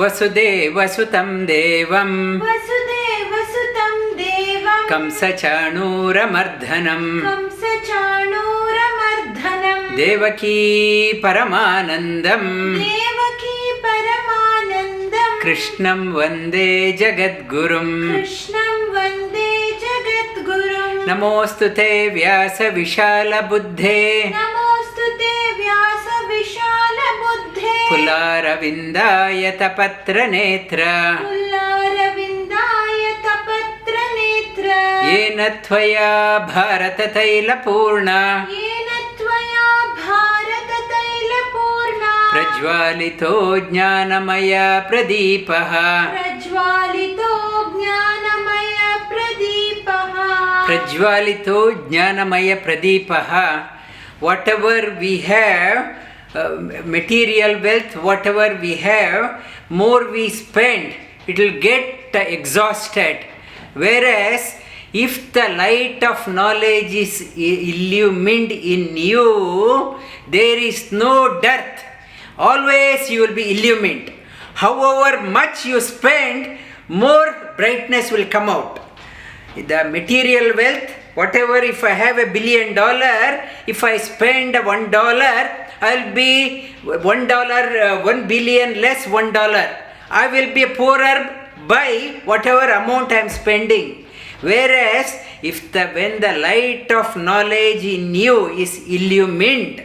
वसुदेवसुतं देवं वसुदेवसुतं देवं कंसचाणूरमर्दनं कंसचाणूरमर्दनं देवकी परमानन्दं देवकी परमानन्दं कृष्णं वन्दे जगद्गुरुं कृष्णं वन्दे जगद्गुरुं नमोऽस्तु ते व्यासविशालबुद्धे नमोऽस्तु ते व्यासविशालबुद्धे पुल्लारविन्दायतपत्रनेत्र पुल्लारविन्दायतपत्रनेत्र येन त्वया भारततैलपूर्णा येन त्वया भारततैलपूर्णा प्रज्वालितो ज्ञानमय प्रदीपः प्रज्वालितो ज्ञानमय प्रदीपः प्रज्वालितो ज्ञानमय प्रदीपः. Whatever we have, material wealth, whatever we have, more we spend, it will get exhausted. Whereas if the light of knowledge is illumined in you, there is no dearth. Always you will be illumined. However much you spend, more brightness will come out. The material wealth, whatever, if I have $1 billion, if I spend $1, I'll be $1, 1 billion less $1. I will be poorer by whatever amount I am spending. Whereas when the light of knowledge in you is illumined,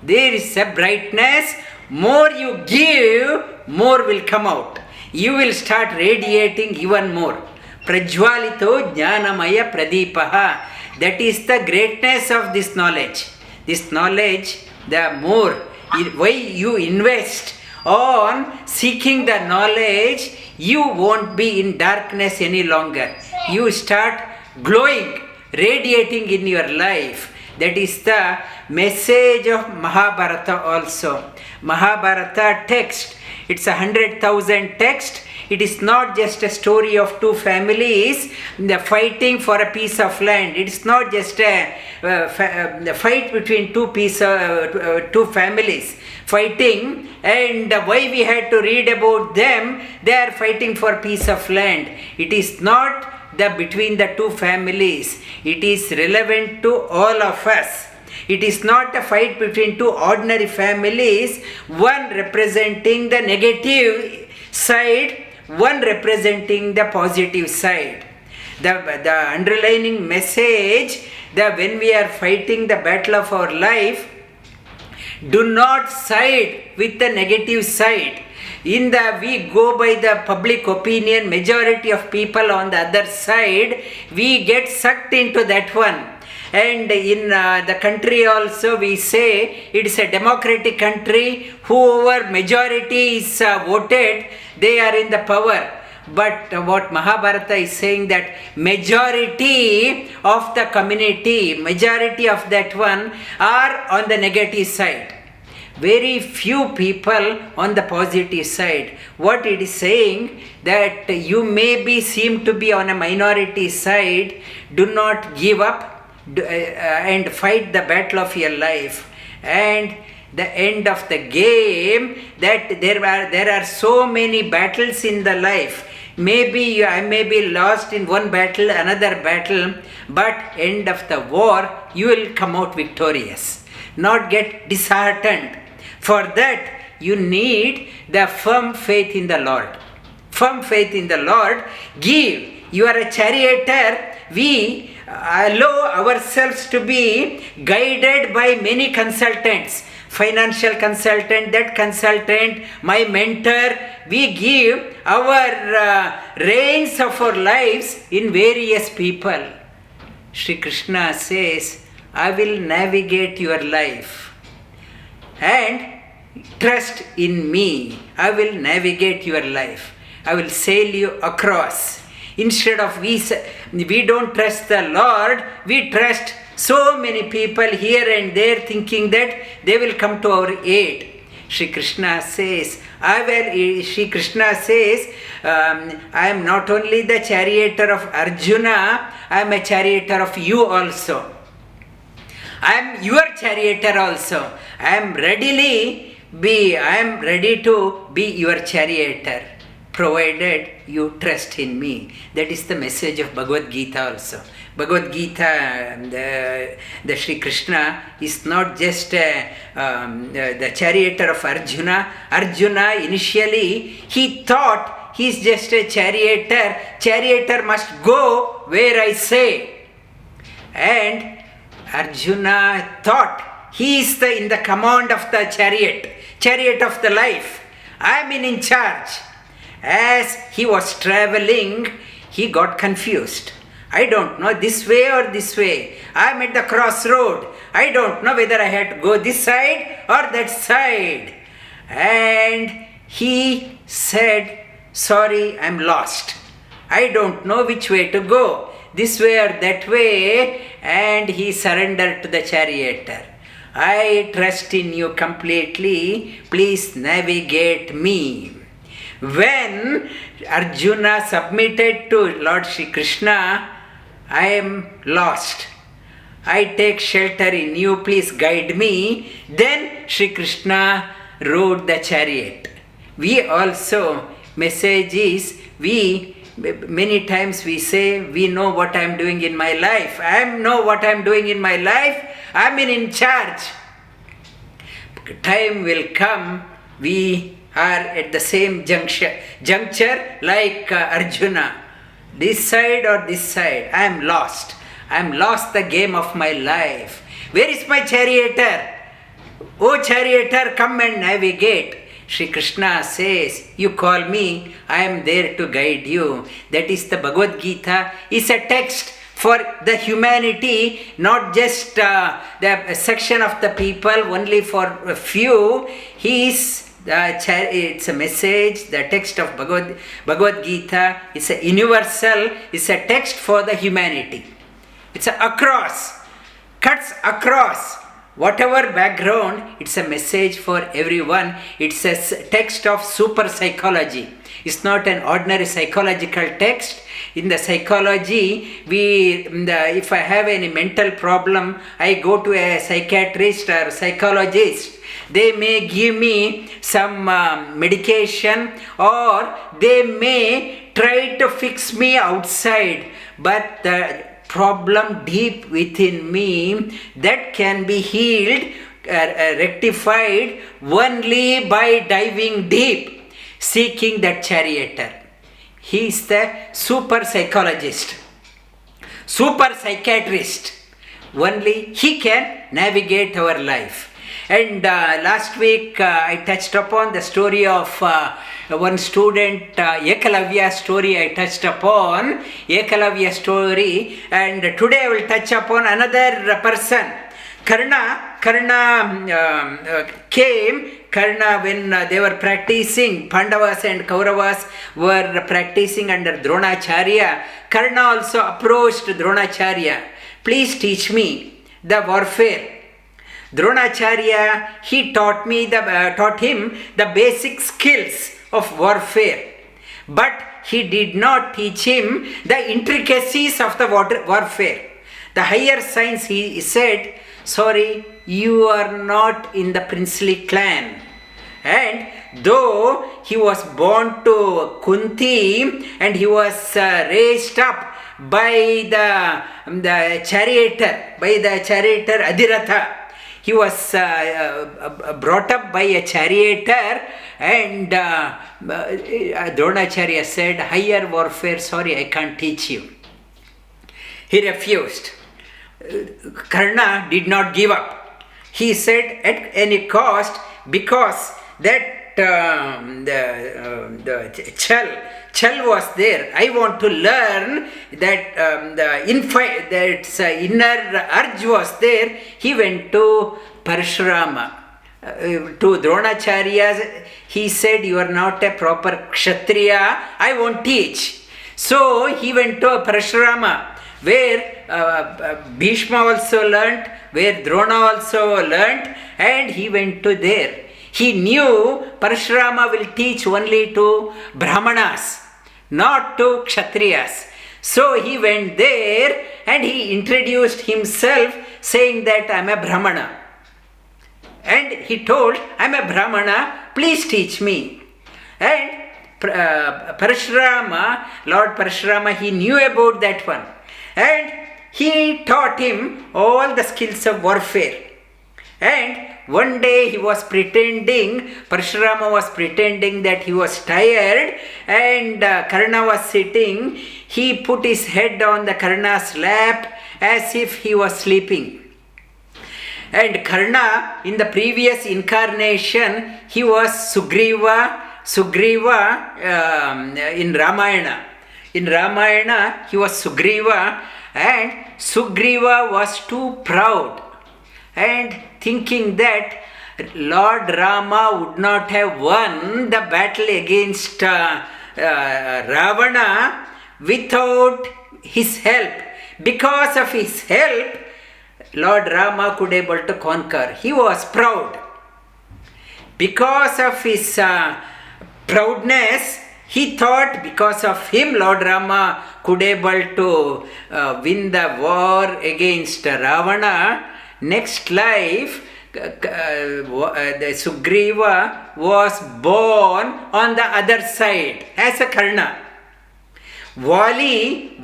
there is a brightness. More you give, more will come out. You will start radiating even more. Prajwalito jnanamaya pradipaha. That is the greatness of this knowledge. This knowledge, the more, why you invest on seeking the knowledge, you won't be in darkness any longer. You start glowing, radiating in your life. That is the message of Mahabharata also. Mahabharata text, it's 100,000 text. It is not just a story of two families fighting for a piece of land. It is not just a fight between two families fighting, and why we had to read about them. They are fighting for a piece of land. It is not between the two families. It is relevant to all of us. It is not a fight between two ordinary families, one representing the negative side, one representing the positive side. The underlining message that when we are fighting the battle of our life, do not side with the negative side. We go by the public opinion, majority of people on the other side, we get sucked into that one. And in the country also we say it is a democratic country. Whoever majority is voted, they are in the power. But what Mahabharata is saying, that majority of the community, majority of that one are on the negative side. Very few people on the positive side. What it is saying, that you maybe seem to be on a minority side. Do not give up and fight the battle of your life. And the end of the game, that there are so many battles in the life. Maybe I may be lost in one battle, another battle, but end of the war, you will come out victorious. Not get disheartened. For that, you need the firm faith in the Lord. Firm faith in the Lord. Give. You are a charioteer. We allow ourselves to be guided by many consultants. Financial consultant, that consultant, my mentor. We give our reins of our lives in various people. Shri Krishna says, I will navigate your life. And trust in me. I will navigate your life. I will sail you across. Instead of we don't trust the Lord, we trust so many people here and there, thinking that they will come to our aid. Shri Krishna says, I am not only the charioteer of Arjuna, I am a charioteer of you also. I am your charioteer also. I am readily I am ready to be your charioteer, provided you trust in me. That is the message of Bhagavad Gita also. Bhagavad Gita, the Sri Krishna is not just the charioteer of Arjuna. Arjuna initially, he thought he is just a charioteer. Charioteer must go where I say. And Arjuna thought he is in the command of the chariot of the life. I am in charge. As he was traveling, he got confused. I don't know this way or this way. I am at the crossroad. I don't know whether I had to go this side or that side. And he said, sorry, I am lost. I don't know which way to go, this way or that way. And he surrendered to the charioteer. I trust in you completely. Please navigate me. When Arjuna submitted to Lord Shri Krishna, I am lost. I take shelter in you. Please guide me. Then Shri Krishna rode the chariot. We also, message is, many times we say, we know what I am doing in my life. I know what I am doing in my life. I am in charge. Time will come, we are at the same juncture like Arjuna. This side or this side, I am lost. I am lost the game of my life. Where is my charioteer? O charioteer, come and navigate. Shri Krishna says, you call me, I am there to guide you. That is the Bhagavad Gita. Is a text for the humanity, not just the section of the people, only for a few. It's a message, the text of Bhagavad Gita is a universal, it's a text for the humanity. It's across, cuts across. Whatever background, it's a message for everyone. It's a text of super psychology. It's not an ordinary psychological text. In the psychology, if I have any mental problem, I go to a psychiatrist or psychologist. They may give me some medication, or they may try to fix me outside. But the problem deep within me, that can be healed, rectified only by diving deep, seeking that charioteer. He is the super psychologist, super psychiatrist. Only he can navigate our life. And last week I touched upon the story of one student, Ekalavya story I touched upon, Ekalavya story, and today I will touch upon another person. Karna came, when they were practicing, Pandavas and Kauravas were practicing under Dronacharya. Karna also approached Dronacharya. Please teach me the warfare. Dronacharya, he taught him the basic skills of warfare. But he did not teach him the intricacies of the warfare. The higher science, he said, sorry, you are not in the princely clan. And though he was born to Kunti and he was raised up by the charioteer Adhiratha, he was brought up by a charioteer, and Dronacharya said, higher warfare, sorry, I can't teach you. He refused. Karna did not give up. He said, at any cost, because that the chal was there. I want to learn that that inner urge was there. He went to Parashurama, to Dronacharya. He said, you are not a proper kshatriya, I won't teach. So he went to Parashurama, where Bhishma also learnt, where Drona also learnt, and he went to there. He knew Parashurama will teach only to Brahmanas, not to Kshatriyas. So he went there and he introduced himself saying that I am a Brahmana. And he told, I am a Brahmana, please teach me. And Parashurama, Lord Parashurama, he knew about that one. And he taught him all the skills of warfare. And one day he was pretending, Parashurama was pretending that he was tired, and Karna was sitting. He put his head on the Karna's lap as if he was sleeping. And Karna, in the previous incarnation, he was Sugriva in Ramayana. In Ramayana, he was Sugriva, and Sugriva was too proud and thinking that Lord Rama would not have won the battle against Ravana without his help. Because of his help, Lord Rama could able to conquer. He was proud. Because of his proudness, he thought because of him Lord Rama could able to win the war against Ravana. Next life, the Sugriva was born on the other side as a Karna. Vali,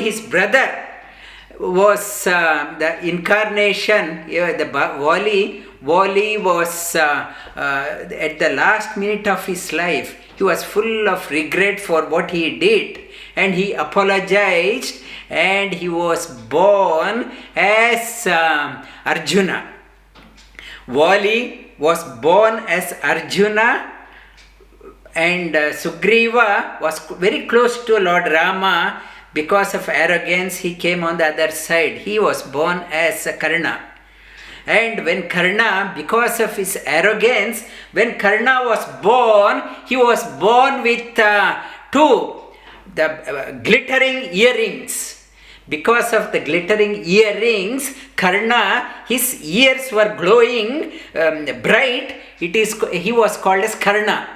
his brother, was the incarnation. Vali was at the last minute of his life. He was full of regret for what he did, and he apologized, and he was born as Arjuna. Vali was born as Arjuna, and Sugriva was very close to Lord Rama. Because of arrogance, he came on the other side. He was born as Karna. And when Karna, because of his arrogance, when Karna was born, he was born with the glittering earrings. Because of the glittering earrings, Karna, his ears were glowing bright. He was called as Karna.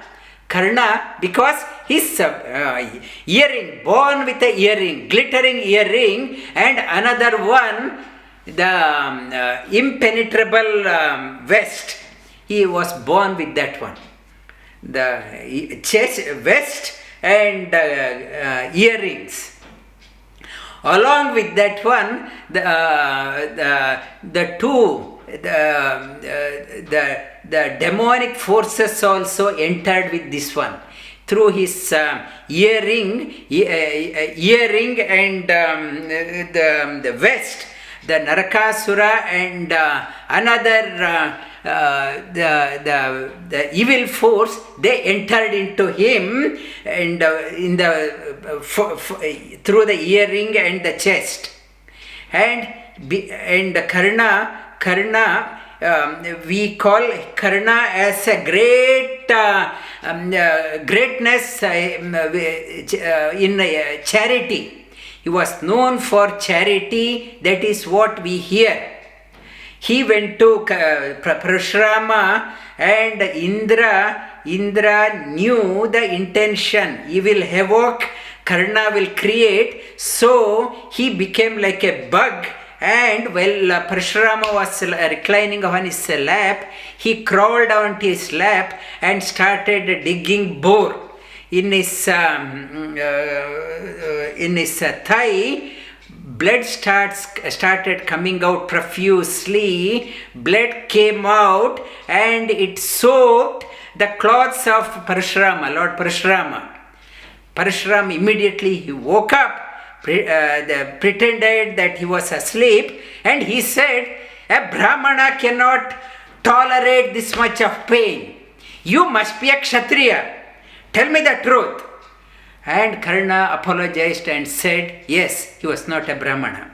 Karna, because his earring, born with a earring, glittering earring, and another one, the impenetrable vest. He was born with that one. The chest, vest and earrings. Along with that one, the demonic forces also entered with this one. Through his earring and the vest, the Narakasura and another the evil force, they entered into him, and through the earring and the chest. And Karna, we call Karna as a great greatness in charity. He was known for charity. That is what we hear. He went to Parashurama, and Indra knew the intention. He will havoc, Karna will create. So he became like a bug. And while Parashurama was reclining on his lap, he crawled down to his lap and started digging bore in his thigh. Blood started coming out profusely. Blood came out and it soaked the clothes of Parashurama, Lord Parashurama. Parashurama immediately he woke up, pretended that he was asleep, and he said, a Brahmana cannot tolerate this much of pain. You must be a Kshatriya. Tell me the truth. And Karna apologized and said, yes, he was not a Brahmana.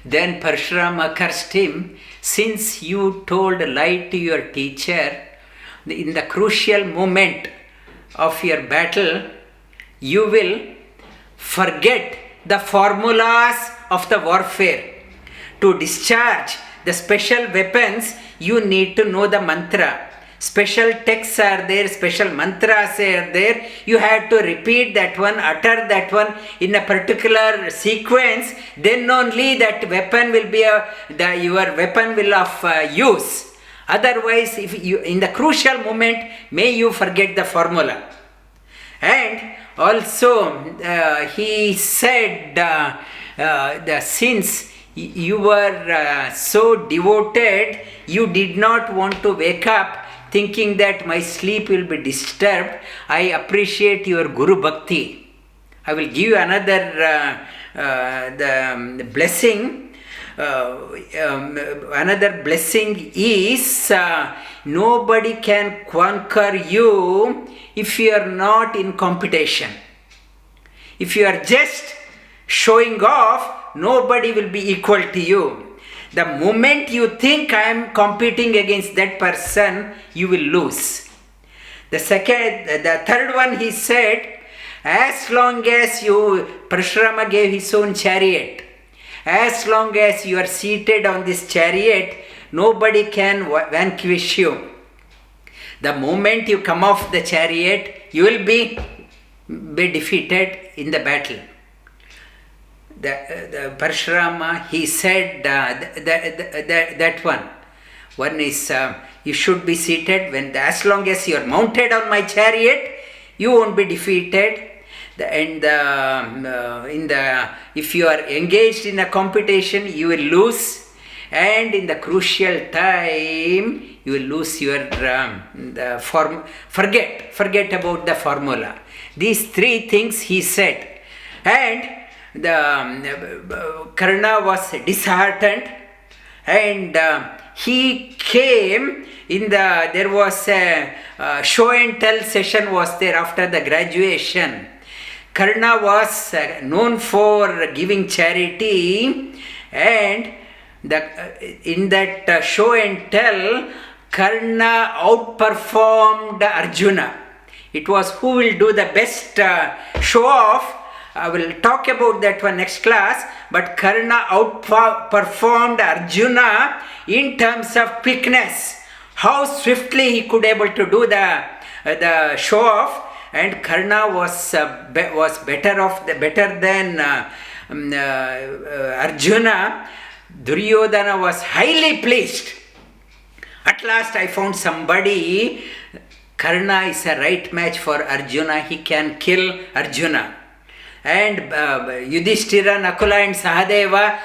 Then Parashurama cursed him, since you told a lie to your teacher, in the crucial moment of your battle, you will forget the formulas of the warfare. To discharge the special weapons, you need to know the mantra. Special texts are there, special mantras are there. You have to repeat that one, utter that one in a particular sequence. Then only that weapon will be your weapon will of use. Otherwise, if you in the crucial moment, may you forget the formula. And also, he said, since you were so devoted, you did not want to wake up thinking that my sleep will be disturbed. I appreciate your Guru Bhakti. I will give you another the blessing. Another blessing is nobody can conquer you if you are not in competition. If you are just showing off, nobody will be equal to you. The moment you think I am competing against that person, you will lose. The third one, he said, as long as Parashurama gave his own chariot, as long as you are seated on this chariot, nobody can vanquish you. The moment you come off the chariot, you will be defeated in the battle. The Parashurama, he said that one. One is you should be seated as long as you are mounted on my chariot, you won't be defeated. If you are engaged in a competition, you will lose, and in the crucial time, you will lose your forget about the formula. These three things he said, and the Karna was disheartened, and he came there was a show and tell session was there after the graduation. Karna was known for giving charity, and in that show and tell, Karna outperformed Arjuna. It was who will do the best show off. I will talk about that one next class, but Karna outperformed Arjuna in terms of quickness. How swiftly he could able to do the show off. And Karna was better than Arjuna. Duryodhana was highly pleased. At last I found somebody. Karna is a right match for Arjuna. He can kill Arjuna. And Yudhishthira, Nakula and Sahadeva,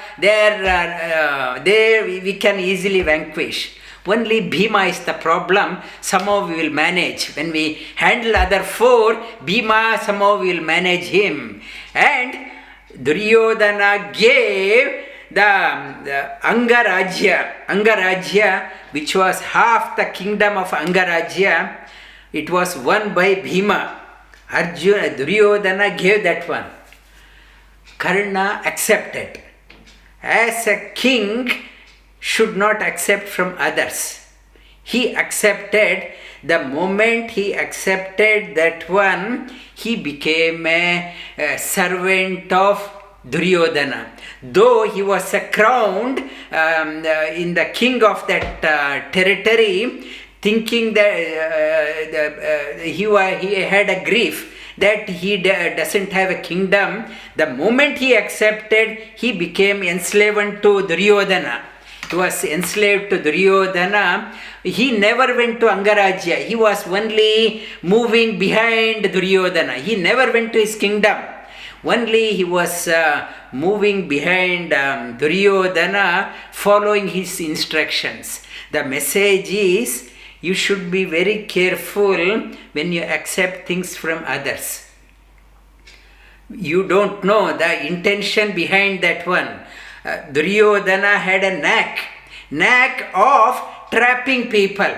we can easily vanquish. Only Bhima is the problem. Somehow we will manage. When we handle other four, Bhima, somehow we will manage him. And Duryodhana gave the Angarajya, which was half the kingdom of Angarajya. It was won by Bhima. Duryodhana gave that one. Karna accepted. As a king, should not accept from others. He accepted. The moment he accepted that one, he became a servant of Duryodhana. Though he was crowned in the king of that territory, thinking that he had a grief that he doesn't have a kingdom. The moment he accepted, he became enslaved to Duryodhana. He was enslaved to Duryodhana. He never went to Angarajya. He was only moving behind Duryodhana. He never went to his kingdom. Only he was moving behind Duryodhana, following his instructions. The message is, you should be very careful when you accept things from others. You don't know the intention behind that one. Duryodhana had a knack of trapping people.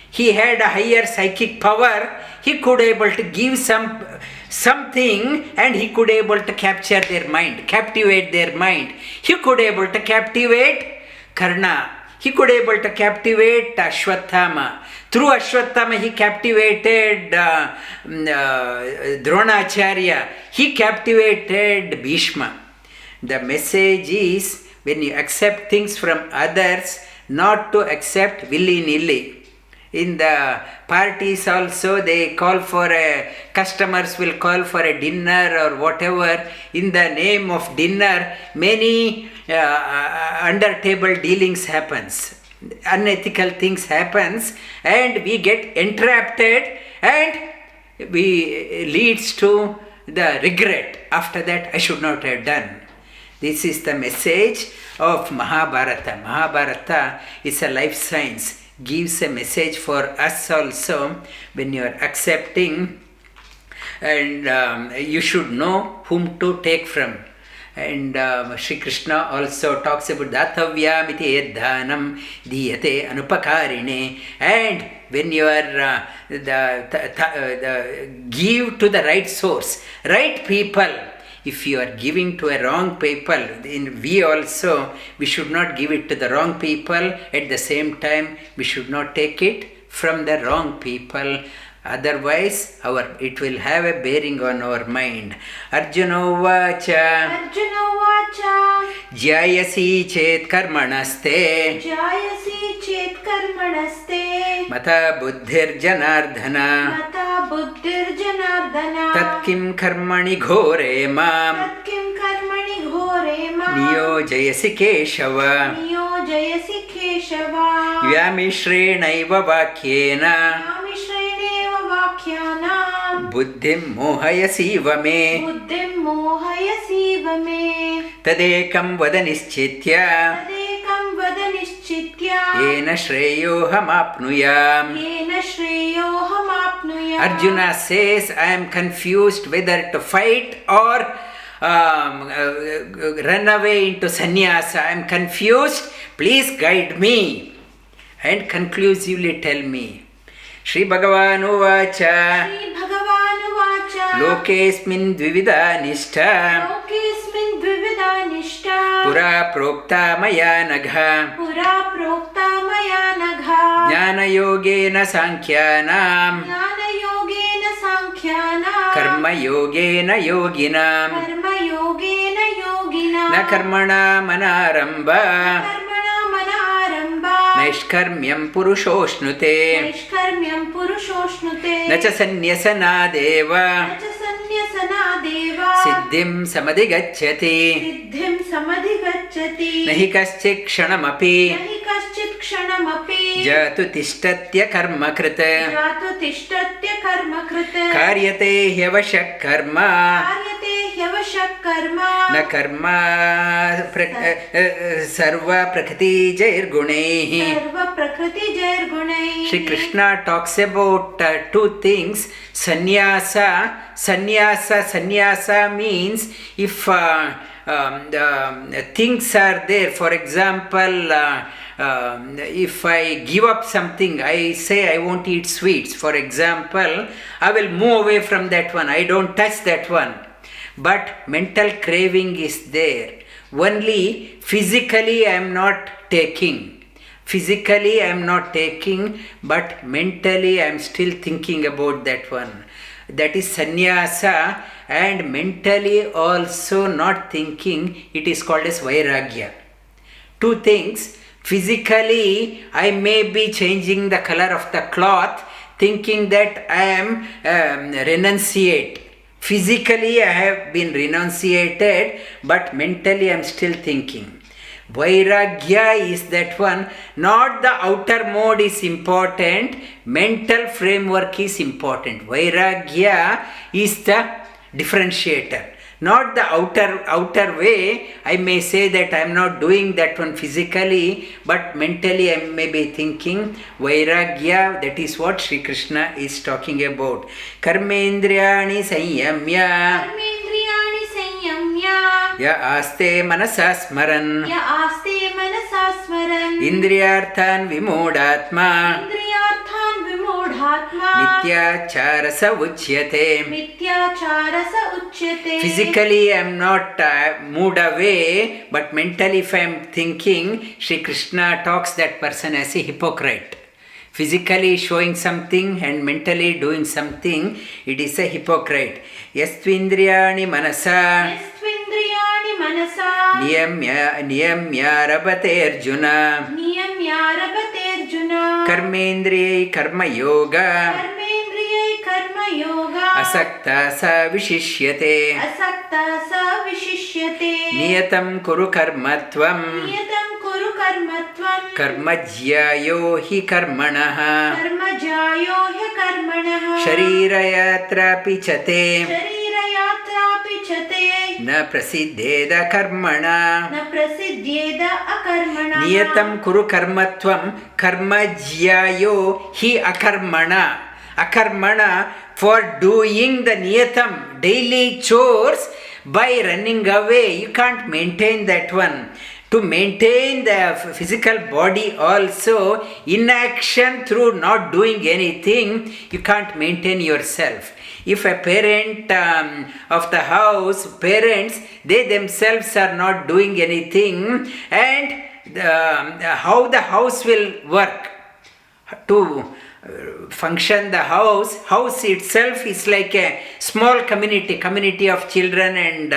He had a higher psychic power. He could able to give something, and he could able to capture their mind, captivate their mind. He could able to captivate Karna. He could able to captivate Ashwatthama. Through Ashwatthama, he captivated Dronacharya. He captivated Bhishma. The message is, when you accept things from others, not to accept willy-nilly. In the parties also, they call for customers will call for a dinner or whatever. In the name of dinner, many under-table dealings happens. unethical things happens and we get entrapped and we leads to the regret. After that, I should not have done. This is the message of Mahabharata. Mahabharata is a life science, gives a message for us also when you are accepting, and you should know whom to take from. And Sri Krishna also talks about dathavyam iti yadhanam diyate anupakarine. And when you are give to the right source, right people. If you are giving to a wrong people, we should not give it to the wrong people. At the same time, we should not take it from the wrong people. Otherwise, it will have a bearing on our mind. Arjuna Uvacha. Jyayasi chet karmanas mata buddhir janardana. Tatkim karmani ghore mam. Niyojayasi Keshava. Vyamishreneva vakyena. buddhim mohayasiva me. Ekam vada nishchitya. Yena shreyo apnuyam. Arjuna says, I am confused whether to fight or run away into sannyasa. I am confused. Please guide me and conclusively tell me. Shri bhagavān Uvacha. Lokesmin dvi-vidhā nishtha. Pura prokta maya nagha. Jnāna-yogena sankyanam. Karma-yogena yoginam. Na karmana manaramba. Nishkarmyam purushošnute. Nacha sannyasana deva. Siddhim samadhigacchati. Nahi kaschit kshanamapi. Jatu tishthatyakarma-krit. Karyate hyavashak karma. Na karma sarva prakriti-jair Shri Krishna talks about two things. Sannyasa means if things are there. For example, if I give up something, I say I won't eat sweets. For example, I will move away from that one. I don't touch that one. But mental craving is there. Only physically I am not taking. But mentally I am still thinking about that one. That is sannyasa, and mentally also not thinking. It is called as vairagya. Two things. Physically I may be changing the color of the cloth, thinking that I am renunciate. Physically I have been renunciated, but mentally I am still thinking. Vairagya is that one. Not the outer mode is important, mental framework is important. Vairagya is the differentiator. Not the outer way. I may say that I am not doing that one physically, but mentally I may be thinking. Vairagya, that is what Sri Krishna is talking about. Karmendriyani sanyamya. Ya aste manasa smaran. Indriyarthan vimodhatma. Mityacharasa uchyate. Physically I am not moved away, but mentally if I am thinking, Sri Krishna talks that person as a hypocrite. Physically showing something and mentally doing something, it is a hypocrite. Yastvindriyani manasa. Niyamyarabate Arjuna. Karmendriyai karma-yoga. Asakta sa vishishyate. Niyatam kuru karmatvam. kuru karmatvam कर्मज्यायो हि कर्मणः karma-jayo hi karmanah sharira-yatrapi chet sharira-yatrapi chet न प्रसिद्धेद कर्मणा na prasiddhyeda akarmanah नियतं कुरु कर्मत्वं कर्मज्यायो हि अकर्मणा अकर्मणा for doing the niyatam daily chores by running away. You can't maintain that one. To maintain the physical body also, inaction through not doing anything, you can't maintain yourself. If a parent of the house, parents, they themselves are not doing anything, and how the house will work to function the house itself is like a small community of children and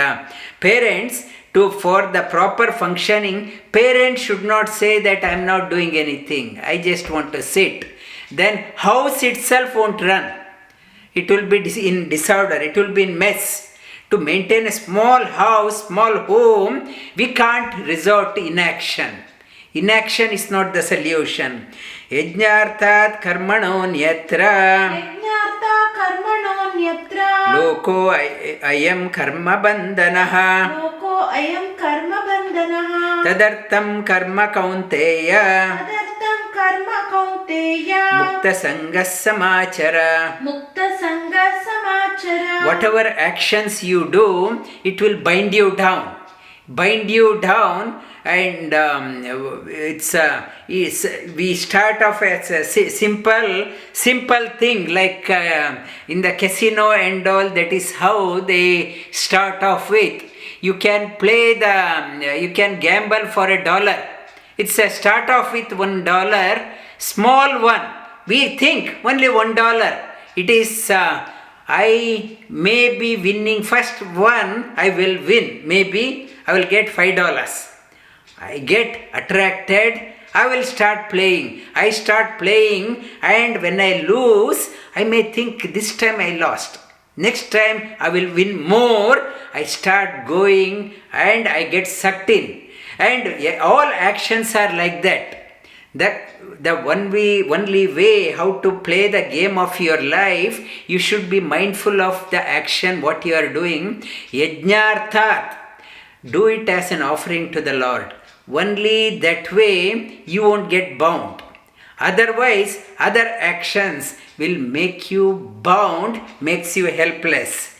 parents. For the proper functioning, parents should not say that I am not doing anything, I just want to sit. Then house itself won't run. It will be in disorder, it will be in mess. To maintain a small house, small home, we can't resort to inaction. Inaction is not the solution. Yajñārtāt karmanonyatra yajñārtā karmanonyatra loko ayam karma bandhanaha loko ayam karma bandhanah tadartam karma kaunteya tadartam karma kaunteya mukta sangas samachara. mukta sanga samachara Whatever actions you do, it will bind you down, and we start off as a simple thing like in the casino and all. That is how they start off with. You can gamble for $1. It's a start off with $1, small one. We think only $1. It is I may be winning first one, I will win. Maybe I will get $5. I get attracted, I will start playing. I start playing, and when I lose, I may think this time I lost. Next time I will win more. I start going and I get sucked in. And all actions are like that. The only way how to play the game of your life, you should be mindful of the action, what you are doing. Yajñārtāt, do it as an offering to the Lord. Only that way you won't get bound. Otherwise, other actions will make you bound, makes you helpless.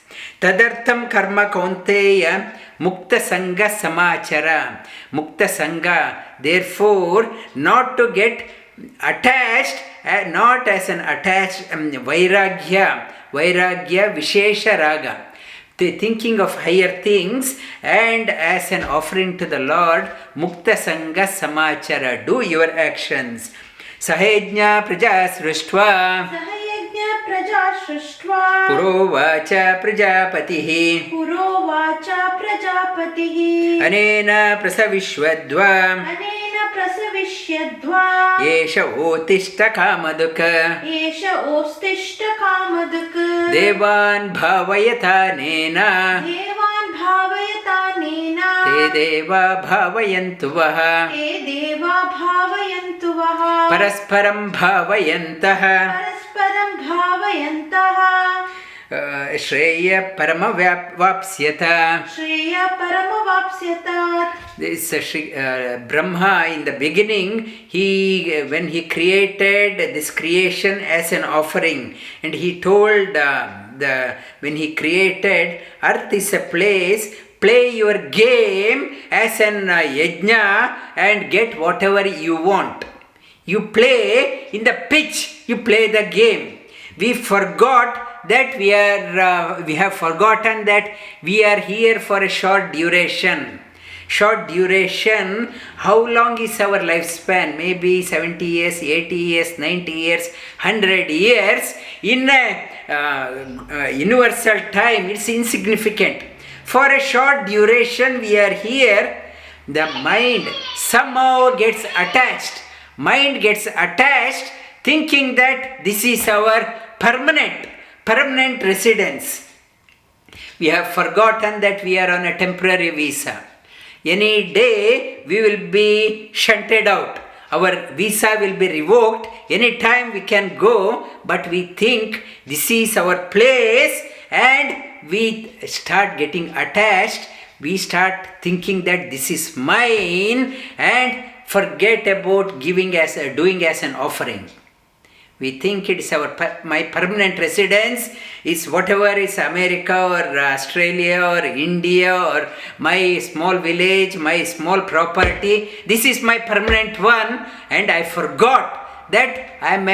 Tadartam karma kaunteya mukta sanga samachara. Mukta sanga, therefore, not to get attached, not as an attached vairagya vishesha raga. Thinking of higher things and as an offering to the Lord. Mukta sanga samachara, do your actions. Sahajñā praja sruštva sahayajñā praja sruštva uvācha prajapatihi uvācha prajapatihi anena prasavishvadva anena prasavishyadva esha tishthatyakarma-krit esha tishthatyakarma-krit devān bhāvayatānena devān bhāvayatānena te deva bhāvayantu vaha te deva bhāvayantu vaha parasparam bhāvayantah parasparam bhāvayantah shreyo paramavapsyata. shreyo paramavapsyata. This Brahma, in the beginning, when he created this creation as an offering, and he told when he created, earth is a place, play your game as an yajna and get whatever you want. You play in the pitch, you play the game. We forgot that we have forgotten that we are here for a short duration. Short duration, how long is our lifespan? Maybe 70 years, 80 years, 90 years, 100 years. In a universal time, it's insignificant. For a short duration, we are here. The mind somehow gets attached. Mind gets attached, thinking that this is our permanent residence. We have forgotten that we are on a temporary visa. any day we will be shunted out. Our visa will be revoked. Anytime we can go, but we think this is our place and we start getting attached. We start thinking that this is mine and forget about doing as an offering. We think it is my permanent residence is whatever is America or Australia or India or my small village, my small property. This is my permanent one, and I forgot that I am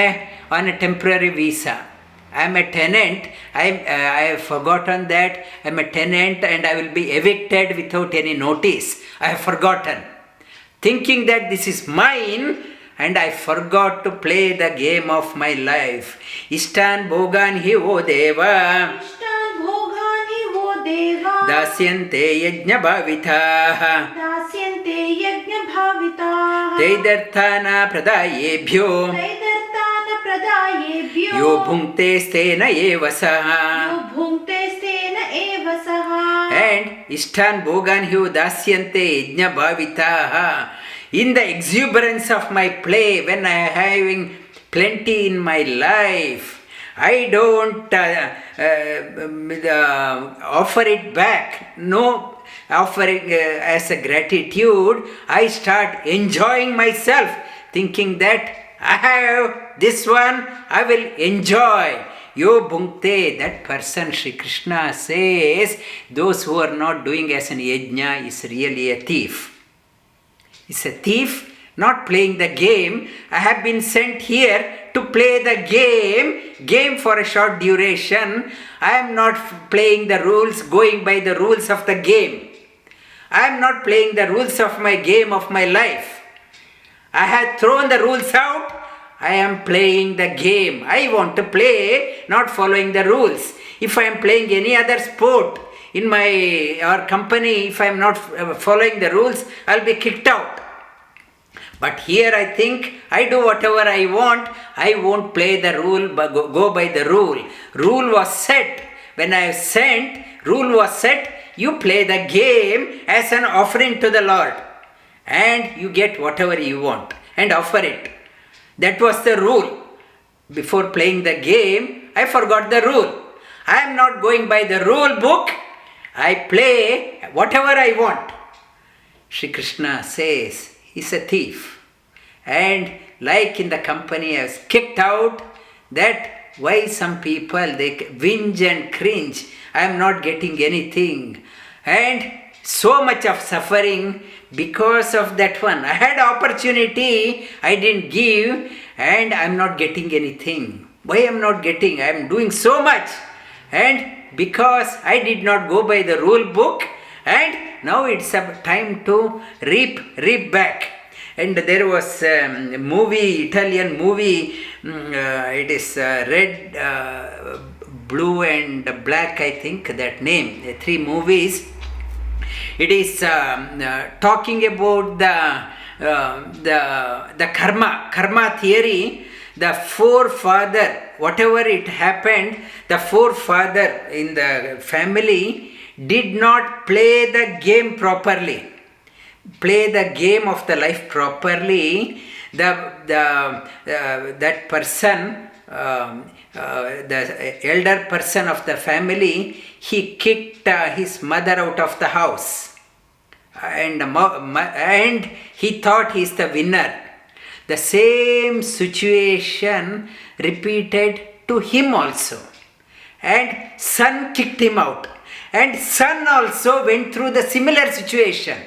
on a temporary visa. I am a tenant. I have forgotten that I am a tenant and I will be evicted without any notice. I have forgotten. Thinking that this is mine, and I forgot to play the game of my life. Ishtan bhogan hi vo deva. Ishtan bhogan hi vo deva. Dasyante yajna-bhavitā. Dasyante yajna-bhavitā. Taidarthana pradayebhyo. Taidarthana pradayebhyo. Yo bhunkte stena eva saha. Yo bhunkte stena eva saha. And Ishtan bhogan hi dasyante yajna-bhavitā. In the exuberance of my play, when I am having plenty in my life, I don't offer it back. No offering as a gratitude. I start enjoying myself, thinking that I have this one, I will enjoy. Yo bhunkte, that person, Sri Krishna says, those who are not doing as an yajna is really a thief. Is a thief, not playing the game. I have been sent here to play the game for a short duration. I am not playing the rules, going by the rules of the game. I am not playing the rules of my game of my life. I have thrown the rules out. I am playing the game. I want to play, not following the rules. If I am playing any other sport in our company, if I am not following the rules, I will be kicked out. But here I think I do whatever I want. I won't play the rule, but go by the rule. Rule was set. When I sent, rule was set. You play the game as an offering to the Lord. And you get whatever you want and offer it. That was the rule. Before playing the game, I forgot the rule. I am not going by the rule book. I play whatever I want. Sri Krishna says, he's a thief. And like in the company I was kicked out, that why some people they whinge and cringe, I am not getting anything. And so much of suffering because of that one. I had opportunity, I didn't give, and I am not getting anything. Why I am not getting? I am doing so much. And because I did not go by the rule book, and now it's time to reap back. And there was a movie, Italian movie, it is red, blue and black, I think, that name, 3 movies. It is talking about the karma theory. The forefather, whatever it happened, the forefather in the family did not play the game properly. Play the game of the life properly. That person, the elder person of the family, he kicked his mother out of the house, and he thought he is the winner. The same situation repeated to him also, and son kicked him out, and son also went through the similar situation.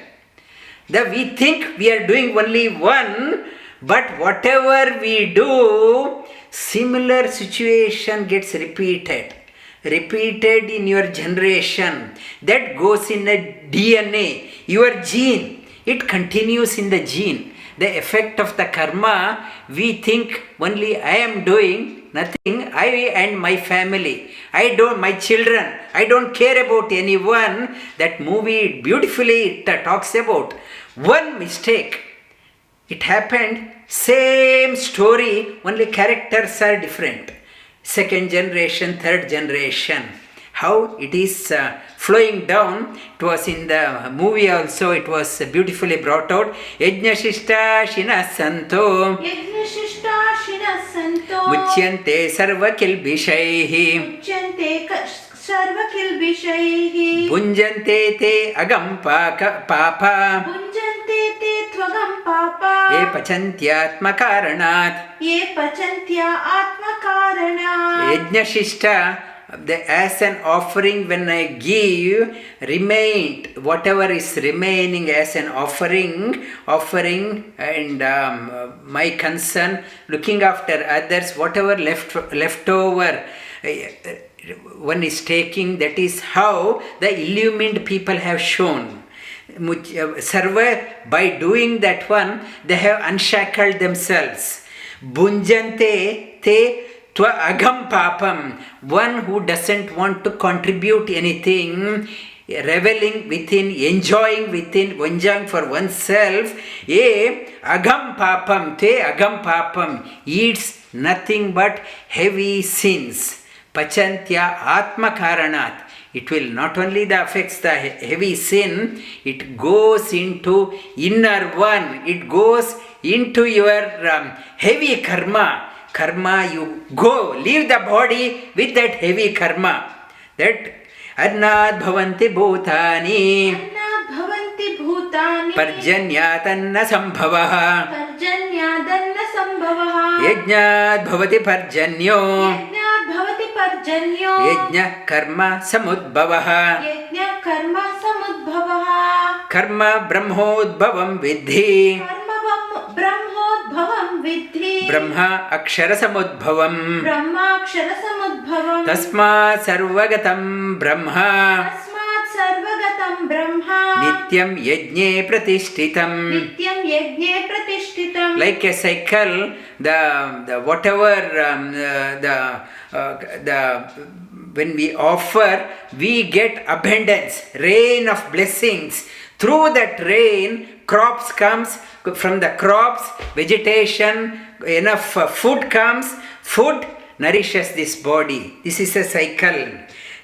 We think we are doing only one, but whatever we do, similar situation gets repeated in your generation. That goes in a DNA, your gene. It continues in the gene. The effect of the karma, we think only I am doing nothing, I and my family. My children, I don't care about anyone. That movie beautifully talks about one mistake. It happened, same story, only characters are different. Second generation, third generation. how it is flowing down. It was in the movie also, it was beautifully brought out. Yajña-shishta shinas santo यज्ञशिष्टाशिनः सन्तो muchyante sarva kilbishaihi मुच्यन्ते सर्वकिल्बिषैः भुञ्जन्ते ते अगम पापा भुञ्जन्ते ते त्वगं पापा ये पचन्त्यात्मकारणात् ये पचन्त्या आत्मकारणात् यज्ञशिष्टा, as an offering, when I give, remained whatever is remaining as an offering, and my concern, looking after others, whatever left over, one is taking. That is how the illumined people have shown. Sarva, by doing that one, they have unshackled themselves. Bhunjante te tva agam papam, one who doesn't want to contribute anything, reveling within, enjoying for oneself. Ye agam papam, te agam papam, eats nothing but heavy sins. Pachantya atma karanat. It will not only affects the heavy sin, it goes into inner one. It goes into your heavy karma. Karma, you go, leave the body with that heavy karma. That annad bhavanti bhutani अन्नात् भवन्ति भूतानि parjanyatanna sambhavaha पर्जन्यादन्न सम्भवः yajñād bhavati parjanyo यज्ञात् भवति पर्जन्यो yajña karma samudbhavaha यज्ञः कर्म समुद्भवः karma brahmodbhavam vidhi ब्रह्मोद्भवं विद्धि brahma akshara samudbhavam ब्रह्माक्षर समुद्भवम् tasmāt sarvagatam brahma तस्मात् सर्वगतं Brahma nityam yajñe pratishtitam. नित्यं यज्ञे प्रतिष्ठितम् Like a cycle, the whatever when we offer, we get abundance, rain of blessings. Through that rain, crops comes. From the crops, vegetation, enough food comes. Food nourishes this body. This is a cycle.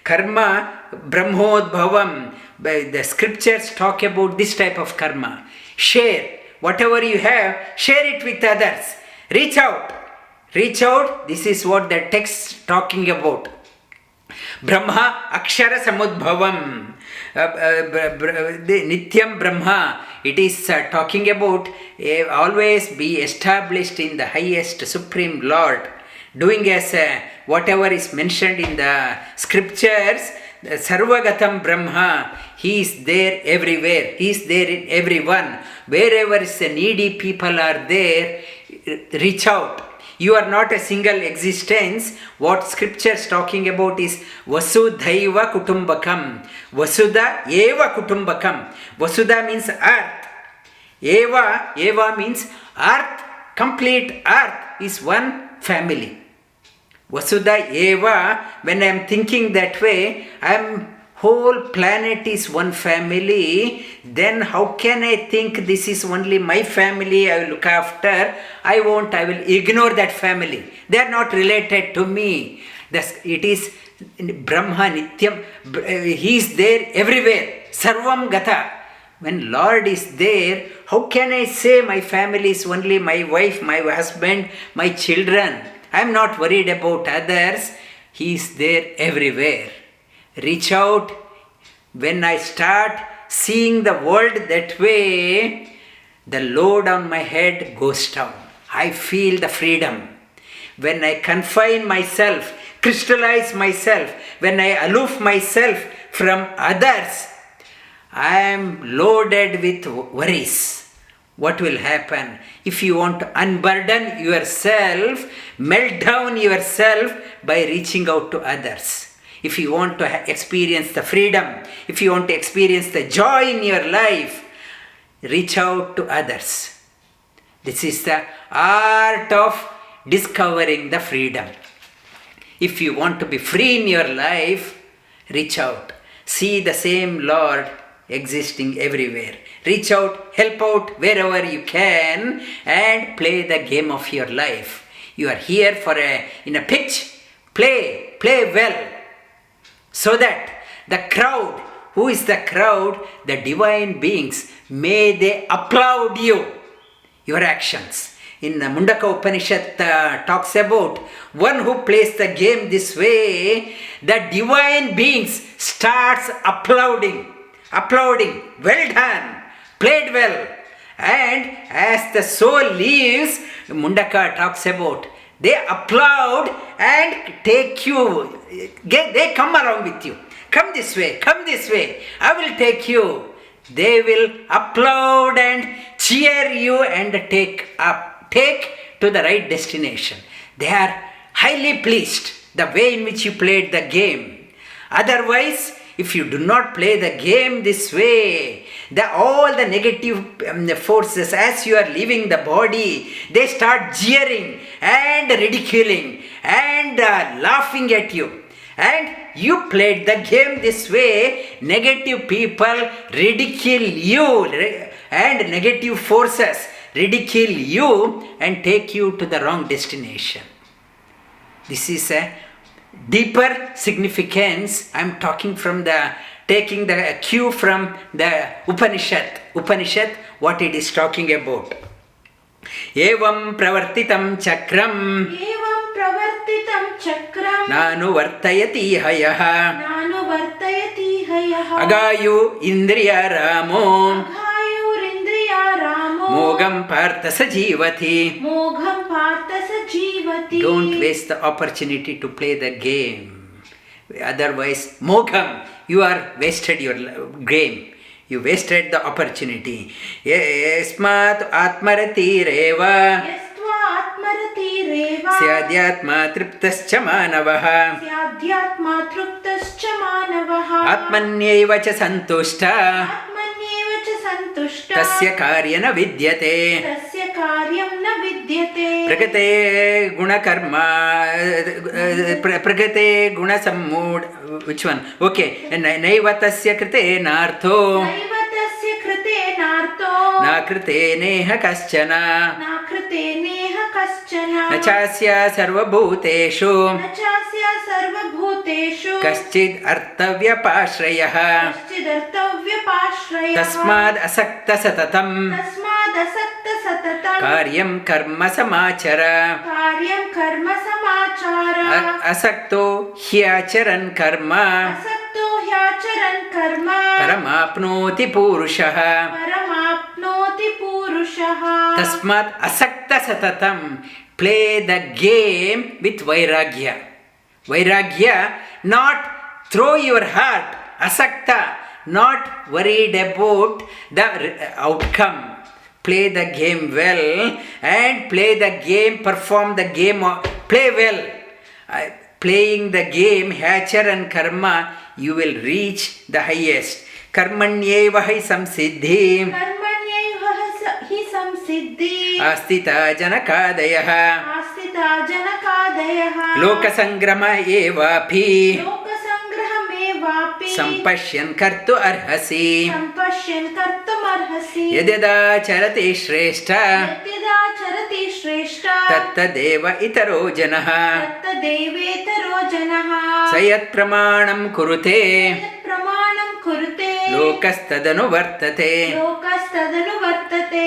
Karma brahmodbhavam. The scriptures talk about this type of karma. Share. Whatever you have, share it with others. Reach out. Reach out. This is what the text is talking about. Brahma akshara samudbhavam. Nityam Brahma. It is talking about always be established in the highest supreme Lord. Doing as whatever is mentioned in the scriptures. Sarvagatam Brahma. He is there everywhere. He is there in everyone. Wherever is the needy people are there, reach out. You are not a single existence. What scripture is talking about is Vasudhaiva Kutumbakam. Vasudha Eva Kutumbakam. Vasudha means earth. Eva means earth. Complete earth is one family. Vasudha Eva, when I am thinking that way, whole planet is one family, then how can I think this is only my family I will look after? I will ignore that family. They are not related to me. It is Brahma Nityam. He is there everywhere. Sarvam Gata. When Lord is there, how can I say my family is only my wife, my husband, my children? I am not worried about others. He is there everywhere. Reach out. When I start seeing the world that way, the load on my head goes down. I feel the freedom. When I confine myself, crystallize myself, when I aloof myself from others, I am loaded with worries. What will happen? If you want to unburden yourself, melt down yourself by reaching out to others. If you want to experience the freedom, if you want to experience the joy in your life, reach out to others. This is the art of discovering the freedom. If you want to be free in your life, reach out. See the same Lord existing everywhere. Reach out, help out wherever you can, and play the game of your life. You are here in a pitch. Play well. So that the crowd, who is the crowd? The divine beings, may they applaud you, your actions. In the Mundaka Upanishad talks about one who plays the game this way, the divine beings starts applauding, well done, played well. And as the soul leaves, Mundaka talks about, they applaud and take you, they come along with you. Come this way, I will take you. They will applaud and cheer you and take to the right destination. They are highly pleased the way in which you played the game. Otherwise, if you do not play the game this way, all the negative forces, as you are leaving the body, they start jeering and ridiculing and laughing at you. And you played the game this way, negative people ridicule you and negative forces ridicule you and take you to the wrong destination. This is a deeper significance. I am talking from taking the cue from the Upanishad, what it is talking about. Evam pravartitam chakram nanu vartayati hayaha agayu indriya ramo mogam partha sajivati. Don't waste the opportunity to play the game. Otherwise, mogam, you are wasted your game. You wasted the opportunity. Yasmat atmaratireva Syadhyatma triptascha manavaha Atmanyeva cha santushta Tasya karyana vidyate Prakate guna karma Prakate guna sammud. Which one? Okay. Naiva tasya krite nartho Na krite neha kaschana Nachasya sarvabhuteshu Kaschid artavyapashrayah Tasmad asakta satatam Karyam karma samachara Asakto hyacharan karma Paramapnoti purushaha Tasmat asakta satatam. Play the game with Vairagya, not throw your heart. Asakta, not worried about the outcome. Play the game well and play the game, perform the game, play well. Playing the game, hachar and karma, you will reach the highest. Karmanyeva hi samsiddhi Astita janakadayah Lokasangrama evapi Sampashyan kartu arhasi Yadyada charati shreshta Tatta deva itaro janaha Sayat pramanam kurute Lokastadanu vartate.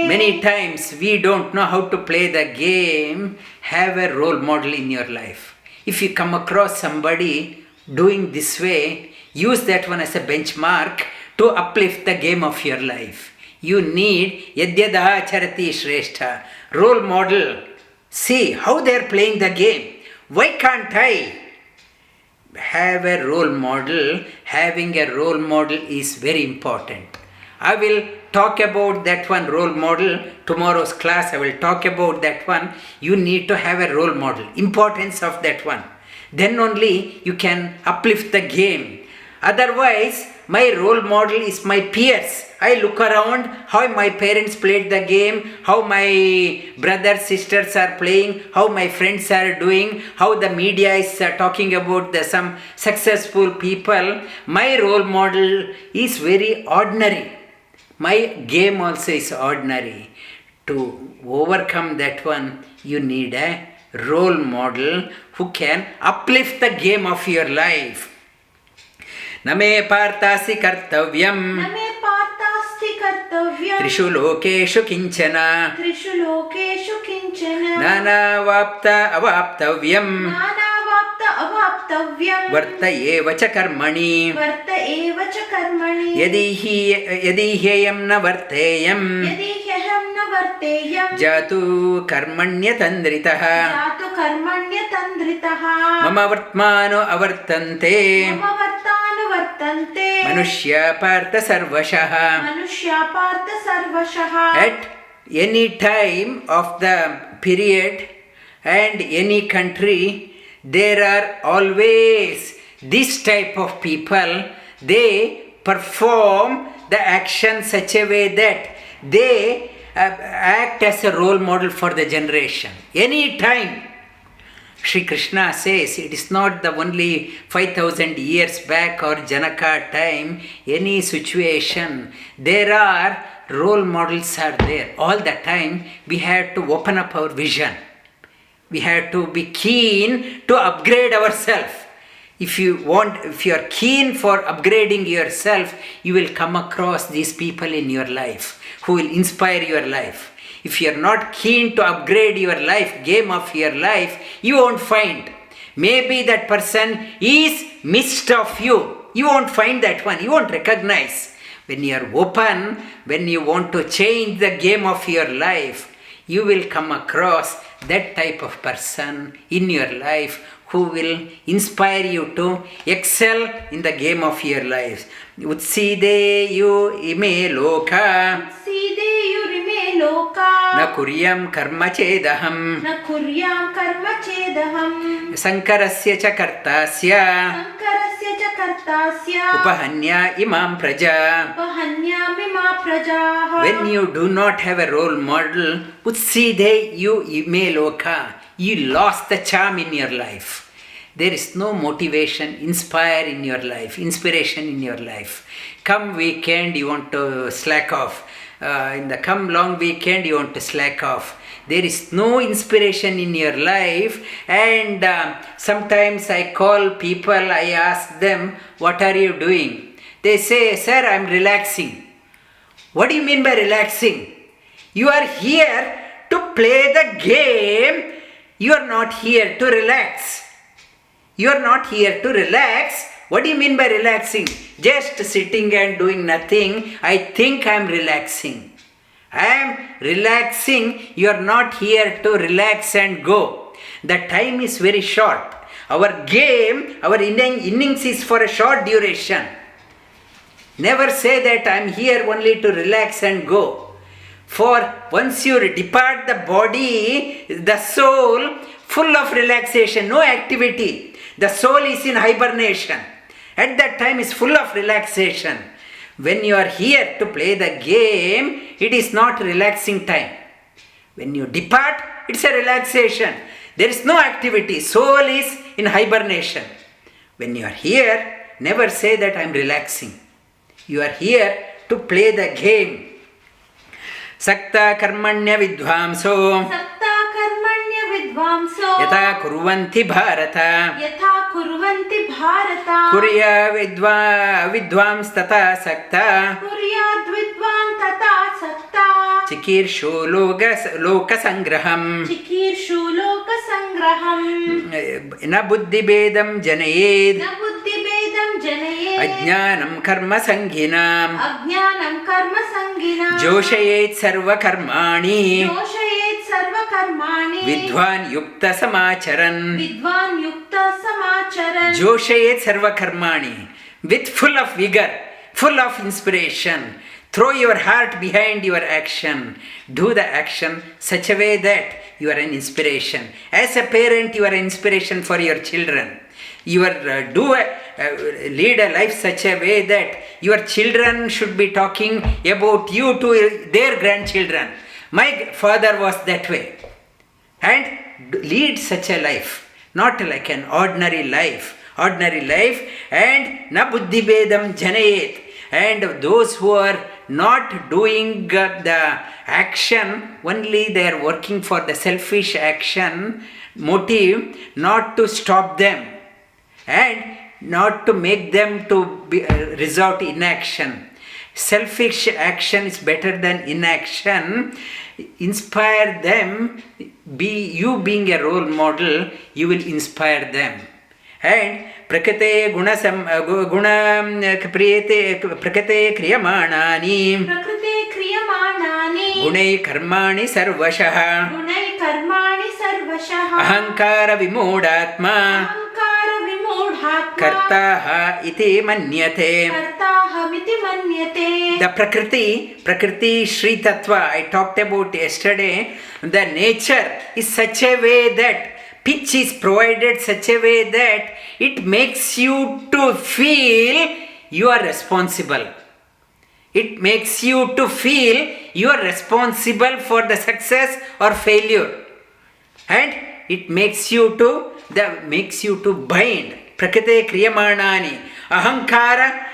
Many times we don't know how to play the game. Have a role model in your life. If you come across somebody doing this way, use that one as a benchmark to uplift the game of your life. You need yadyadaha charati shrestha, role model. See how they are playing the game. Why can't I? Have a role model. Having a role model is very important. I will talk about that one, role model. Tomorrow's class I will talk about that one. You need to have a role model. Importance of that one. Then only you can uplift the game. Otherwise, my role model is my peers. I look around how my parents played the game, how my brothers, sisters are playing, how my friends are doing, how the media is talking about some successful people. My role model is very ordinary. My game also is ordinary. To overcome that one, you need a role model who can uplift the game of your life. न मे पार्थासि कर्तव्यम् न मे पार्थास्ति कर्तव्यम् त्रिषु लोकेषु किञ्चन त्रिषु लोकेषु किञ्चन नानावाप्त अवाप्तव्यम् नानावाप्त अवाप्तव्यम् वर्त एव च कर्मणि वर्त एव च कर्मणि यदि ह्ययं न वर्तेयम् यदि ह्यहं न वर्तेयम् जातु कर्मण्यतन्द्रितः जातु कर्मण्यतन्द्रितः मम वर्त्मानो अवर्तन्ते मम वर्तानुवर्तन्ते मनुष्या पार्थ सर्वशः मनुष्या पार्थ सर्वशः at any time of the period and any country there are always this type of people. They perform the action such a way that they act as a role model for the generation. Any time Shri Krishna says it is not the only 5,000 years back or Janaka time, any situation, there are role models are there. All the time we have to open up our vision. We have to be keen to upgrade ourselves. If you are keen for upgrading yourself, you will come across these people in your life who will inspire your life. If you are not keen to upgrade your life, game of your life, you won't find. Maybe that person is midst of you. You won't find that one. You won't recognize. When you are open, when you want to change the game of your life, you will come across that type of person in your life who will inspire you to excel in the game of your life. Utsideyu ime loka सीदेयुरिमे लोका न कुर्यं कर्म चेदहम् न कुर्यां कर्म चेदहम् संकरस्य च कर्तास्य शङ्करस्य च कर्तास्य उपहन्या इमां प्रजा. उपहन्यामिमा प्रजाः. When you do not have a role model, utsideyu ime loka, you lost the charm in your life. There is no motivation, inspiration in your life. Come weekend, you want to slack off. In the come long weekend, you want to slack off. There is no inspiration in your life. And sometimes I call people, I ask them, what are you doing? They say, sir, I am relaxing. What do you mean by relaxing? You are here to play the game. You are not here to relax. You are not here to relax. What do you mean by relaxing? Just sitting and doing nothing. I think I am relaxing. I am relaxing. You are not here to relax and go. The time is very short. Our game, our innings is for a short duration. Never say that I am here only to relax and go. For once you depart the body, the soul, full of relaxation, no activity. The soul is in hibernation. At that time is full of relaxation. When you are here to play the game, it is not relaxing time. When you depart, it's a relaxation. There is no activity. Soul is in hibernation. When you are here, never say that I am relaxing. You are here to play the game. Sakta karmanya vidvamso सक्ता कर्मण्य विद्वांसो यथा कुर्वन्ति भारत यथा कुर्वन्ति भारत कुर्या विद्वांस्तथा सक्ता कुर्याद् विद्वान् तथा सक्ता चिकीर्षो लोकसङ्ग्रहम् चिकीर्षु लोकसङ्ग्रहम् न बुद्धिभेदं जनयेत् न बुद्धिभेदं जनयेत् अज्ञानं कर्मसङ्गिनाम् अज्ञानं कर्मसङ्गिनां जोषयेत् सर्वकर्माणि जोषयेत् सर्वकर्माणि विद्वान् युक्तसमाचरन् विद्वान् युक्तः समाचरन् जोषयेत् सर्वकर्माणि with full of vigor, full of inspiration. Throw your heart behind your action. Do the action such a way that you are an inspiration. As a parent, you are an inspiration for your children. You are lead a life such a way that your children should be talking about you to their grandchildren. My father was that way. And lead such a life, not like an ordinary life. And na buddhi bedam janayet. And those who are not doing the action, only they are working for the selfish action motive, not to stop them. And not to make them to resort inaction. Selfish action is better than inaction. Inspire them. You being a role model, you will inspire them. And prakate prakate kriyamanani prakriti kriyamanani gunai karmani sarvashah gunai karmani sarvashah ahankara vimodhatma ahankara vimodhatma kartaha iti manyate. kartahamiti manyate. The prakriti Śhrī tattva I talked about yesterday, the nature is such a way that pitch is provided such a way that it makes you to feel you are responsible. It makes you to feel you are responsible for the success or failure. And it makes you to bind. Prakate kriyamanani ahankara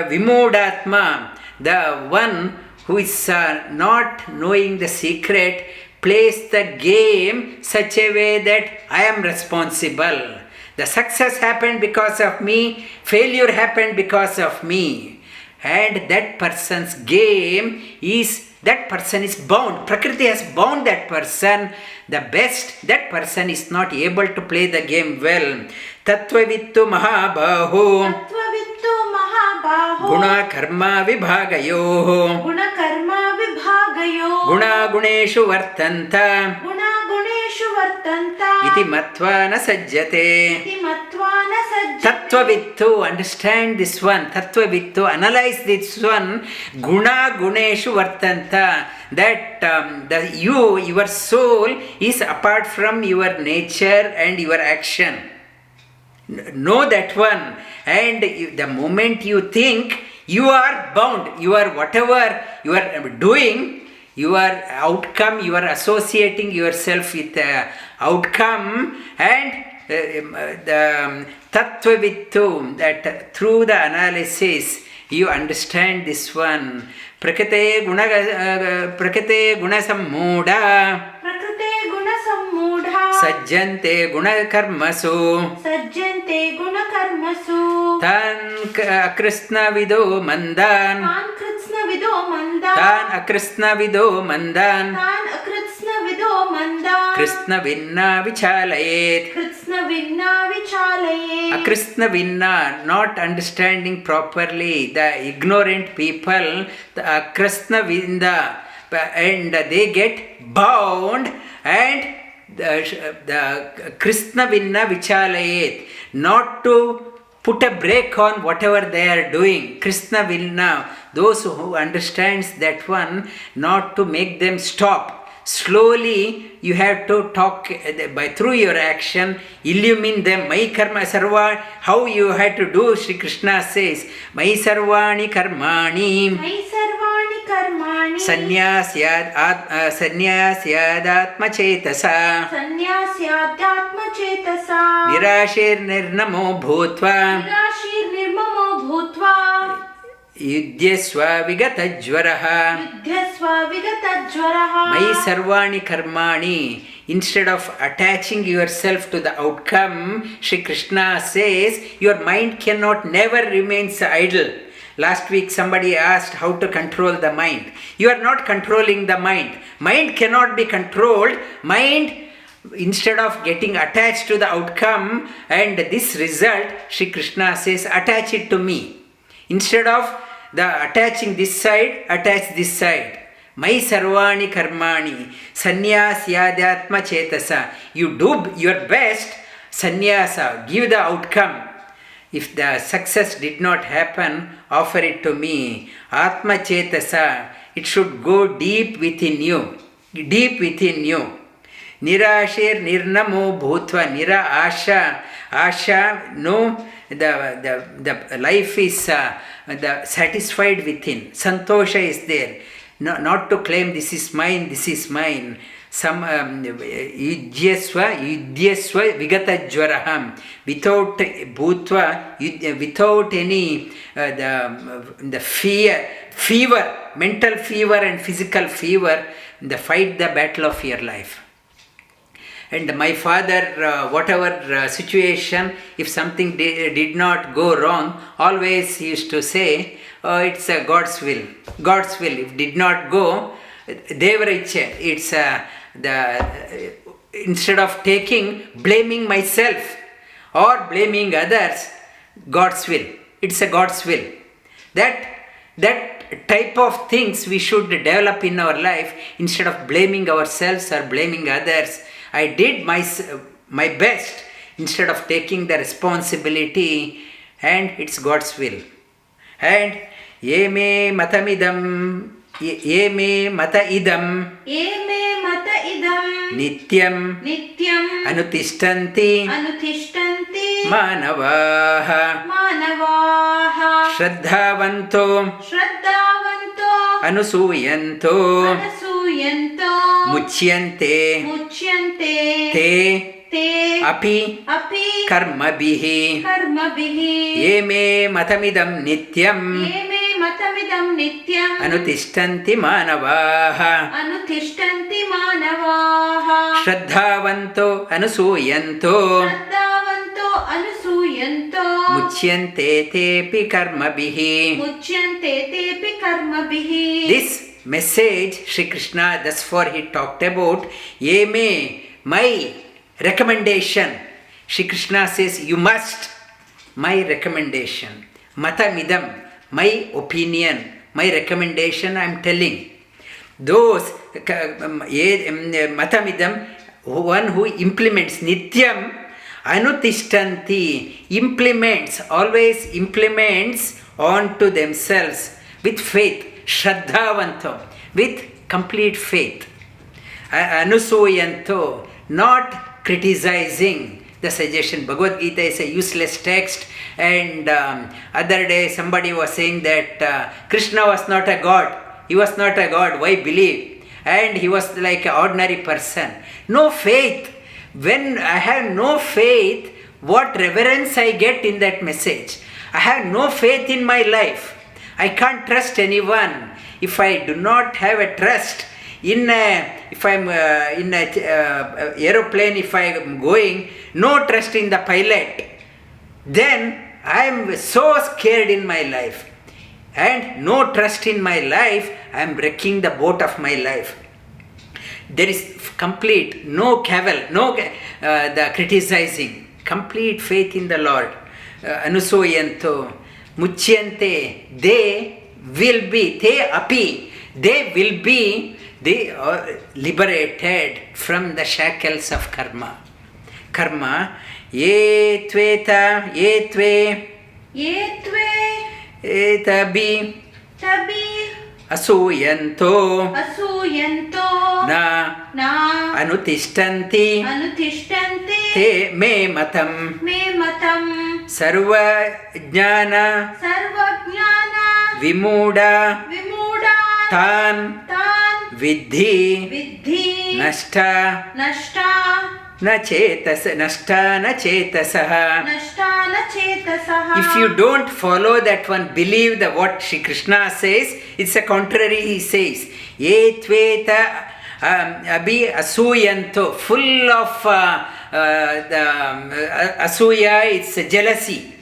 vimodhatma. The one who is not knowing the secret plays the game such a way that I am responsible. The success happened because of me, failure happened because of me. And that person's game is, that person is bound. Prakriti has bound that person. The best, that person is not able to play the game well. Tattva-vittu mahabaho tattva-vittu mahabaho guna karma vibhagayoho guna karma vibhagayo guna guneshu vartanta guna guneshu vartanta iti matva na sajjate. iti matva na sajjate. Tattva-vittu, understand this one. Tattva-vittu, analyze this one. Guna guneshu vartanta. That your soul is apart from your nature and your action. Know that one. And the moment you think, you are bound. You are whatever you are doing, your outcome, you are associating yourself with the outcome. And the tattva-vittu, that through the analysis you understand this one. Prakate guna sammudha prakrite guna sammudha sajjante guna karmasu sajjante guna karmasu tan akrishna vido mandan tan krishna vido mandan tan akrishna vido mandan tan akrishna vido mandan krishna vinna vichalayet. krishna vinna vichalayet. Akrishna vinna, not understanding properly, the ignorant people, the akrishna vinna, and they get bound, and the krishna vinna vichalayet, not to put a break on whatever they are doing. Krishna vinna, those who understands that one, not to make them stop. Slowly you have to talk through your action, illumine them. Mai karma sarva, how you have to do, Sri Krishna says, Mai sarvani karmani mai sarvani karmani sannyasyadatma chetasa sannyasyadatma chetasa nirashir nirnamo bhutva nirashir nirmamo bhutva yudyasva vigatajvaraha vidyasva vigatajvaraha. Mai sarvani karmani. Instead of attaching yourself to the outcome, Sri Krishna says, your mind cannot never remains idle. Last week somebody asked how to control the mind. You are not controlling the mind. Mind cannot be controlled. Mind, instead of getting attached to the outcome and this result, Sri Krishna says, attach it to me. Instead of the attaching this side, attach this side. Mai sarvani karmani sannyasyadatma chetasa. You do your best, sannyasa, give the outcome. If the success did not happen, offer it to me. Atma chetasa, it should go deep within you. Deep within you. Nirashir nirnamo bhutva, nira asha. Asha, no, the life is satisfied within. Santosha is there. No, not to claim this is mine, this is mine. Some yudyasva vigatajvaraham, without bhutva, without any the fever, mental fever and physical fever, fight the battle of your life. And my father, whatever situation, if something did not go wrong, always he used to say, oh, it's God's will. God's will. If did not go, Devara Ichcha. It's instead of blaming myself or blaming others, God's will. It's a God's will. That type of things we should develop in our life instead of blaming ourselves or blaming others. I did my best instead of taking the responsibility, and it's God's will. And ye me mata idam nityam anutishtanti manavaha shraddhavanto anusuyanto muchyante te api karmabhihi ye me matamidam nityam anutishtanti manavaha shraddhavanto anusuyanto muchyante tepi karmabhihi. This message Shri Krishna, thus far he talked about ye me, my recommendation. Shri Krishna says you must, my recommendation. Matamidam, my opinion, my recommendation I am telling. Those matamidam, one who implements nityam anutishtanti, always implements onto themselves with faith, shraddhavanto, with complete faith. Anusuyanto, not criticizing the suggestion. Bhagavad Gita is a useless text, and other day somebody was saying that Krishna was not a god. He was not a god, why believe? And he was like an ordinary person. No faith. When I have no faith, what reverence I get in that message? I have no faith in my life. I can't trust anyone. If I do not have a trust if I'm in a aeroplane, if I am going, no trust in the pilot, then I am so scared in my life. And no trust in my life, I am wrecking the boat of my life. There is complete, no cavil, no the criticizing, complete faith in the Lord. Anusoyanto, muchyante, they will be, they will be, they are liberated from the shackles of karma. Karma, ye tveta, ye tve, tabi, asuyanto, na anutishtanti, te me matam, sarva jnana, vimuda, tan, vidhi, nashta, na chetasaha. If you don't follow that one, believe that what Shri Krishna says, it's a contrary he says. Ye tveta abhi asuyanto, full of asuya, it's jealousy.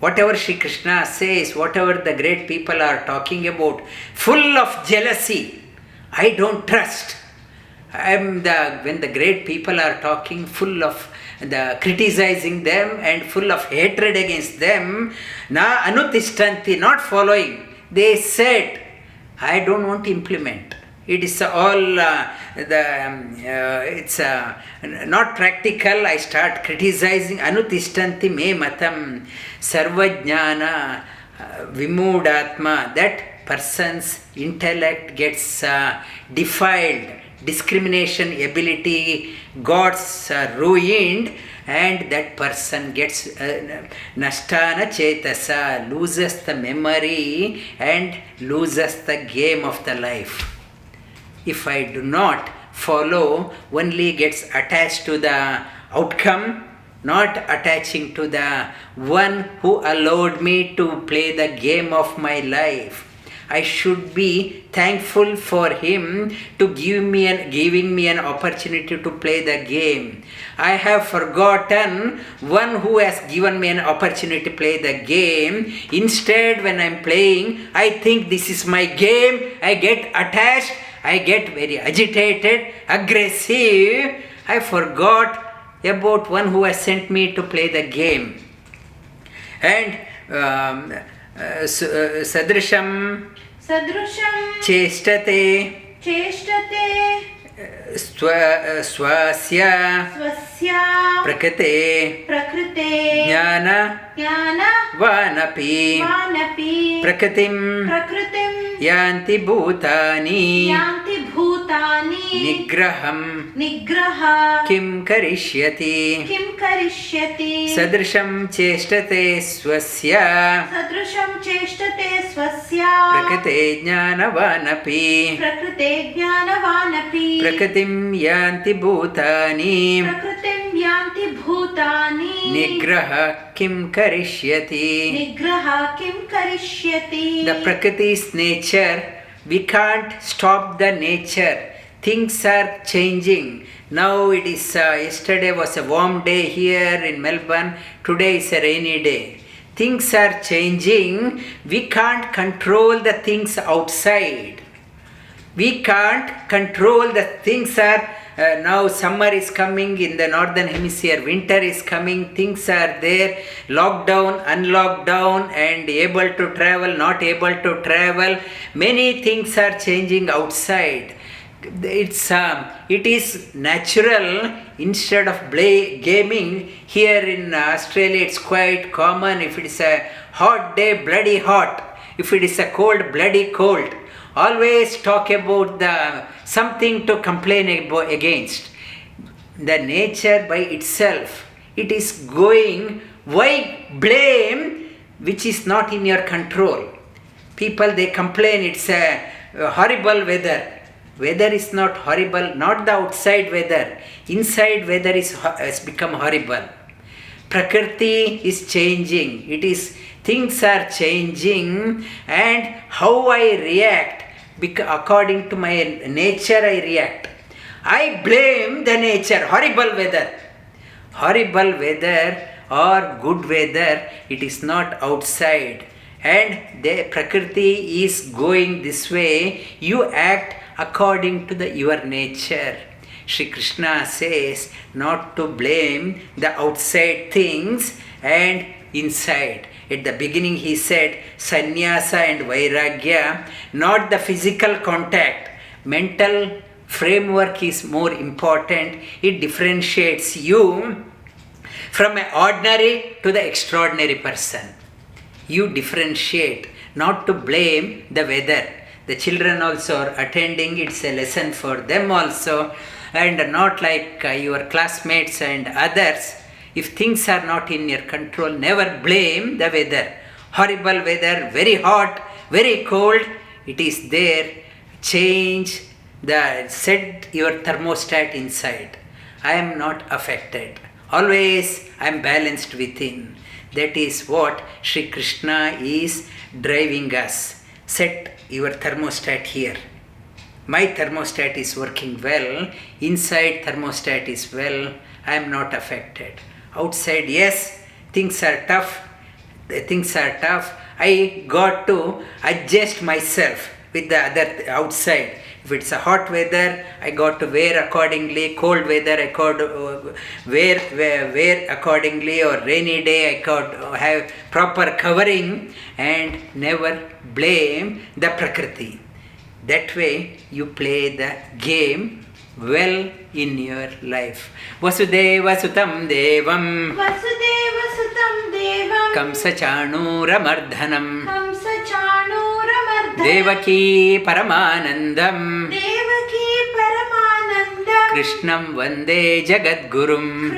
Whatever Shri Krishna says, whatever the great people are talking about, full of jealousy. I don't trust. When the great people are talking, full of the criticizing them and full of hatred against them, na anutishtanti, not following. They said, I don't want to implement. It is all it's not practical. I start criticizing. Anutishtanti me matam sarvajnana vimudatma. That person's intellect gets defiled. Discrimination ability got ruined, and that person gets nashtana chetasa, loses the memory and loses the game of the life. If I do not follow, only gets attached to the outcome, not attaching to the one who allowed me to play the game of my life. I should be thankful for him to giving me an opportunity to play the game. I have forgotten one who has given me an opportunity to play the game. Instead, when I am playing, I think this is my game. I get attached. I get very agitated, aggressive. I forgot about one who has sent me to play the game. And sadrisham ch.3 swasya prakriti jnāna-vanapi prakritim yanti bhūtāni nigraham kim karishyati sadrisham ch.3 swasya prakriti jnāna-vanapi prakritim yanti bhūtāni nigraha kim karishyati. The Prakriti's nature, we can't stop the nature. Things are changing. Now it is, yesterday was a warm day here in Melbourne, today is a rainy day. Things are changing. We can't control the things outside. We can't control the things are, now summer is coming in the northern hemisphere, winter is coming, things are there, lockdown, unlockdown, and able to travel, not able to travel. Many things are changing outside. It is natural. Instead of gaming, here in Australia it's quite common. If it is a hot day, bloody hot. If it is a cold, bloody cold. Always talk about something to complain against. The nature by itself, it is going. Why blame which is not in your control? People, they complain it's a horrible weather. Weather is not horrible, not the outside weather. Inside weather has become horrible. Prakriti is changing. Things are changing, and how I react, according to my nature I react. I blame the nature, horrible weather. Horrible weather or good weather, it is not outside. And the Prakriti is going this way. You act according to your nature. Shri Krishna says not to blame the outside things and inside. At the beginning he said sannyasa and vairagya, not the physical contact. Mental framework is more important. It differentiates you from an ordinary to the extraordinary person. You differentiate, not to blame the weather. The children also are attending, it's a lesson for them also, and not like your classmates and others. If things are not in your control, never blame the weather. Horrible weather, very hot, very cold, it is there. Set your thermostat inside. I am not affected. Always I am balanced within. That is what Shri Krishna is driving us. Set your thermostat here. My thermostat is working well. Inside thermostat is well. I am not affected. Outside, yes, things are tough. I got to adjust myself with the other outside. If it's a hot weather, I got to wear accordingly. Cold weather, I got to wear accordingly. Or rainy day, I got to have proper covering, and never blame the Prakriti. That way you play the game well in your life. Vasudeva Sutam Devam Kamsa-chanūramardhanam Devaki Paramanandam Krishnam Vande Jagadgurum.